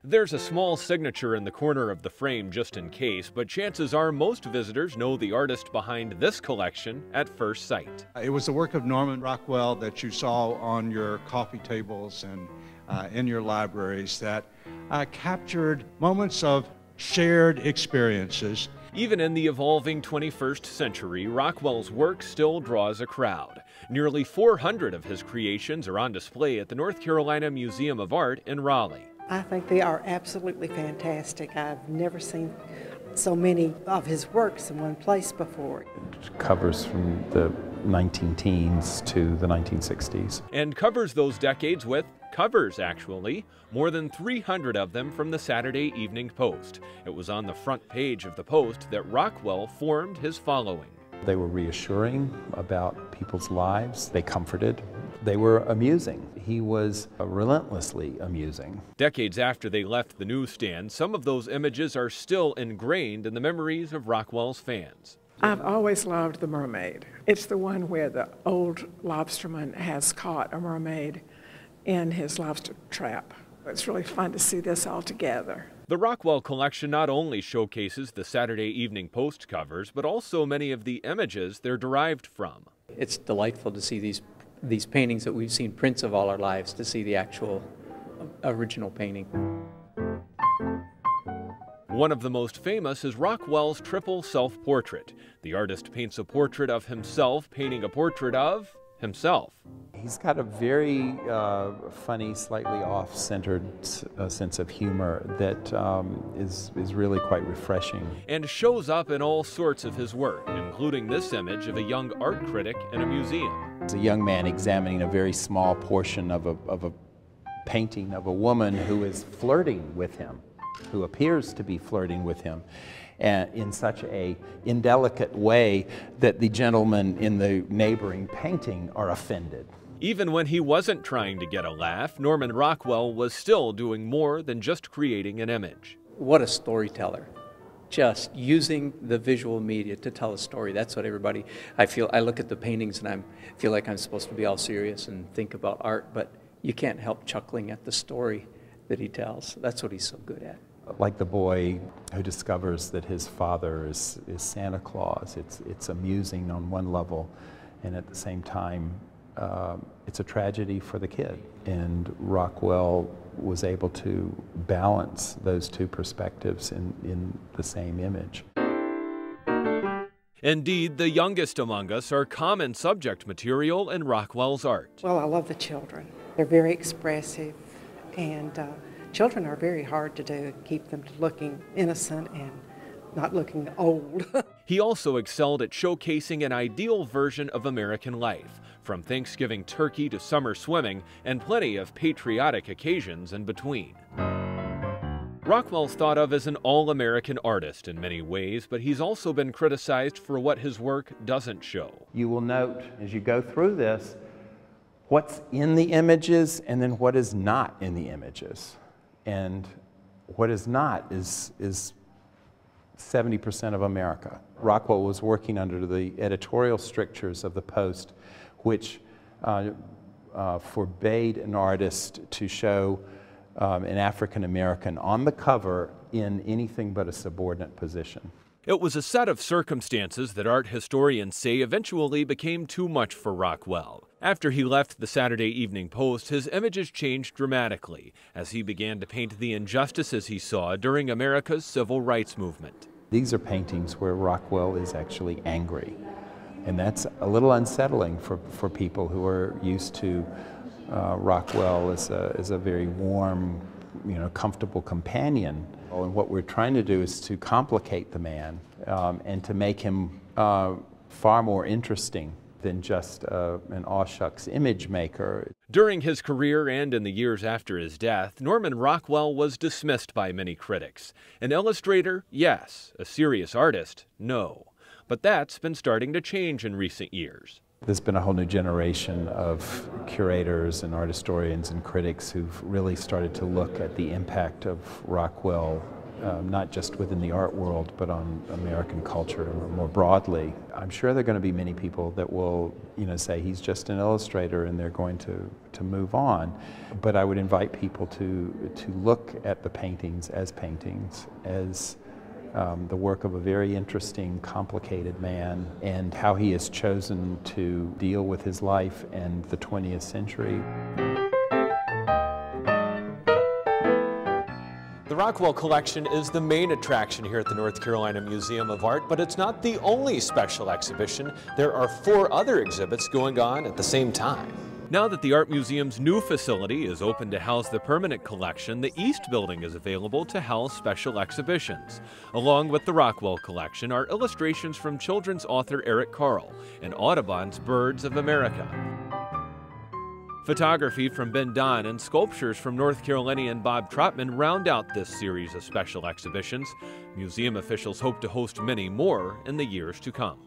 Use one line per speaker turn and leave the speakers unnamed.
There's a small signature in the corner of the frame just in case, but chances are most visitors know the artist behind this collection at first sight.
It was the work of Norman Rockwell that you saw on your coffee tables and in your libraries that captured moments of shared experiences.
Even in the evolving 21st century, Rockwell's work still draws a crowd. Nearly 400 of his creations are on display at the North Carolina Museum of Art in Raleigh.
I think they are absolutely fantastic. I've never seen so many of his works in one place before.
It covers from the 19-teens to the 1960s.
And covers those decades with covers, actually. More than 300 of them from the Saturday Evening Post. It was on the front page of the Post that Rockwell formed his following.
They were reassuring about people's lives. They comforted. They were amusing. He was relentlessly amusing.
Decades after they left the newsstand, some of those images are still ingrained in the memories of Rockwell's fans.
I've always loved the mermaid. It's the one where the old lobsterman has caught a mermaid in his lobster trap. It's really fun to see this all together.
The Rockwell collection not only showcases the Saturday Evening Post covers, but also many of the images they're derived from.
It's delightful to see these paintings that we've seen prints of all our lives, to see the actual original painting.
One of the most famous is Rockwell's triple self-portrait. The artist paints a portrait of himself, painting a portrait of himself.
He's got a very funny, slightly off-centered sense of humor that is really quite refreshing.
And shows up in all sorts of his work, including this image of a young art critic in a museum.
It's a young man examining a very small portion of a painting of a woman who is flirting with him, who appears to be flirting with him, and in such a indelicate way that the gentlemen in the neighboring painting are offended.
Even when he wasn't trying to get a laugh, Norman Rockwell was still doing more than just creating an image.
What a storyteller. Just using the visual media to tell a story. That's what everybody, I look at the paintings and I feel like I'm supposed to be all serious and think about art, but you can't help chuckling at the story that he tells. That's what he's so good at.
Like the boy who discovers that his father is Santa Claus. It's amusing on one level, and at the same time, it's a tragedy for the kid. And Rockwell was able to balance those two perspectives in the same image.
Indeed, the youngest among us are common subject material in Rockwell's art.
Well, I love the children. They're very expressive, and children are very hard to do. Keep them looking innocent and not looking old.
He also excelled at showcasing an ideal version of American life, from Thanksgiving turkey to summer swimming, and plenty of patriotic occasions in between. Rockwell's thought of as an all-American artist in many ways, but he's also been criticized for what his work doesn't show.
You will note as you go through this what's in the images and then what is not in the images. And what is not is 70% of America. Rockwell was working under the editorial strictures of the Post, which forbade an artist to show an African American on the cover in anything but a subordinate position.
It was a set of circumstances that art historians say eventually became too much for Rockwell. After he left the Saturday Evening Post, his images changed dramatically as he began to paint the injustices he saw during America's civil rights movement.
These are paintings where Rockwell is actually angry, and that's a little unsettling for people who are used to Rockwell as a very warm, comfortable companion. And what we're trying to do is to complicate the man and to make him far more interesting than just an aw-shucks image maker.
During his career and in the years after his death, Norman Rockwell was dismissed by many critics. An illustrator, yes. A serious artist, no. But that's been starting to change in recent years.
There's been a whole new generation of curators and art historians and critics who've really started to look at the impact of Rockwell not just within the art world, but on American culture more broadly. I'm sure there are going to be many people that will, say he's just an illustrator, and they're going to move on. But I would invite people to look at the paintings, as the work of a very interesting, complicated man, and how he has chosen to deal with his life and the 20th century.
The Rockwell collection is the main attraction here at the North Carolina Museum of Art, but it's not the only special exhibition. There are 4 other exhibits going on at the same time. Now that the Art Museum's new facility is open to house the permanent collection, the East Building is available to house special exhibitions. Along with the Rockwell collection are illustrations from children's author Eric Carle and Audubon's Birds of America. Photography from Ben Don and sculptures from North Carolinian Bob Trotman round out this series of special exhibitions. Museum officials hope to host many more in the years to come.